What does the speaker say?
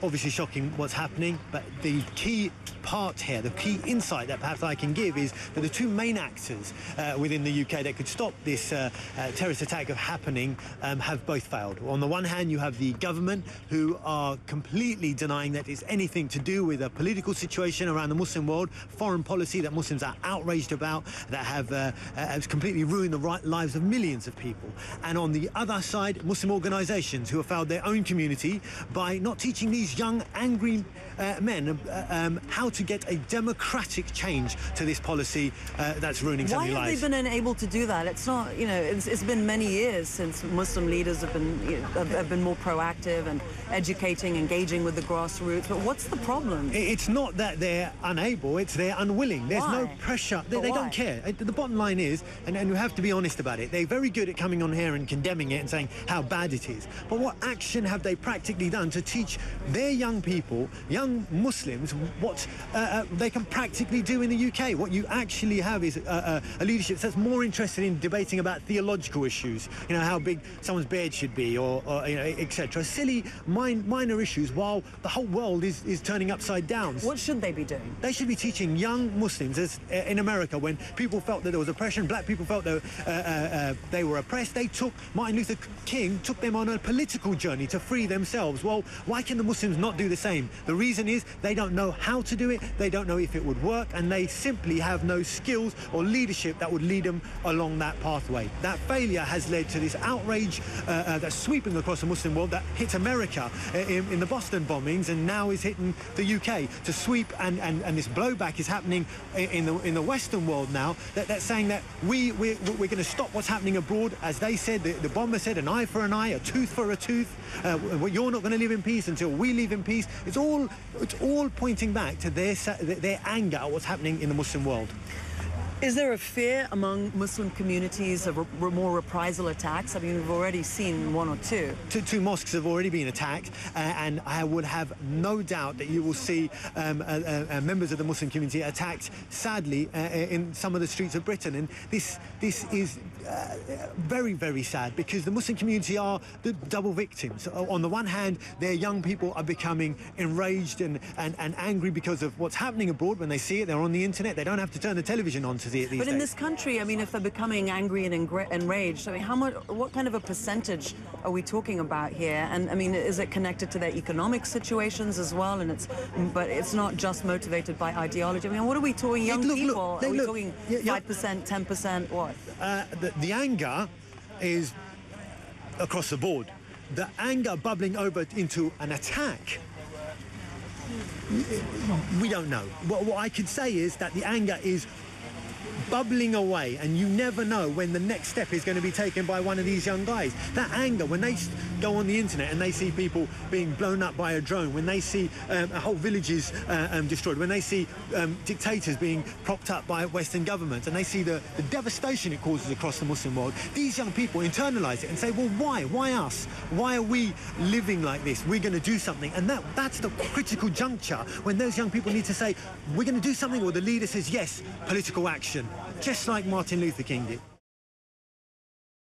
obviously shocking what's happening, but the key part here, the key insight that perhaps I can give is that the two main actors within the UK that could stop this terrorist attack of happening have both failed. On the one hand, you have the government, who are completely denying that it's anything to do with a political situation around the Muslim world, foreign policy that Muslims are outraged about, that has completely ruined the lives of millions of people. And on the other side, Muslim organisations who have failed their own community by not teaching these young, angry men how to get a democratic change to this policy that's ruining so many lives. Why have they been unable to do that? It's not, you know, it's been many years since Muslim leaders have been, you know, have been more proactive and educating, engaging with the grassroots. But what's the problem? It's not that they're unable, it's they're unwilling. There's no pressure. They don't care. The bottom line is, and we have to be honest about it, they're very good at coming on here and condemning it and saying how bad it is. But what action have they practically done to teach their young people, young Muslims, what they can practically do in the UK? What you actually have is a leadership that's more interested in debating about theological issues, you know, how big someone's beard should be, or you know, etc. Silly, minor issues, while the whole world is turning upside down. What should they be doing? They should be teaching young Muslims, as in America, when people felt that there was oppression, black people felt that they were oppressed, they took, Martin Luther King took them on a political journey to free themselves. Well, why can the Muslims not do the same? The reason is they don't know how to do it, they don't know if it would work, and they simply have no skills or leadership that would lead them along that pathway. That failure has led to this outrage that's sweeping across the Muslim world, that hit America in the Boston bombings, and now is hitting the UK to sweep, and this blowback is happening in the Western world now, that's saying that we're going to stop what's happening abroad. As they said, the bomber said, an eye for an eye, a tooth for a tooth. You're not going to live in peace until we live in peace. It's all pointing back to their anger at what's happening in the Muslim world. Is there a fear among Muslim communities of more reprisal attacks? I mean, we've already seen one or two. Two mosques have already been attacked, and I would have no doubt that you will see members of the Muslim community attacked, sadly, in some of the streets of Britain. And this is very, very sad, because the Muslim community are the double victims. On the one hand, their young people are becoming enraged and angry because of what's happening abroad. When they see it, they're on the internet. They don't have to turn the television on to see it these days. But in this country, I mean, if they're becoming angry and enraged, I mean, what kind of a percentage are we talking about here? And I mean, is it connected to their economic situations as well? And but it's not just motivated by ideology. I mean, what are we talking? Young people? Are we talking 5%, 10%? What? The anger is across the board. The anger bubbling over into an attack, we don't know. What I could say is that the anger is bubbling away, and you never know when the next step is going to be taken by one of these young guys. That anger, when they go on the internet and they see people being blown up by a drone, when they see whole villages destroyed, when they see dictators being propped up by Western governments, and they see the devastation it causes across the Muslim world, these young people internalize it and say, well, why us? Why are we living like this? We're going to do something. And that's the critical juncture when those young people need to say, we're going to do something, or the leader says, yes, political action, just like Martin Luther King did.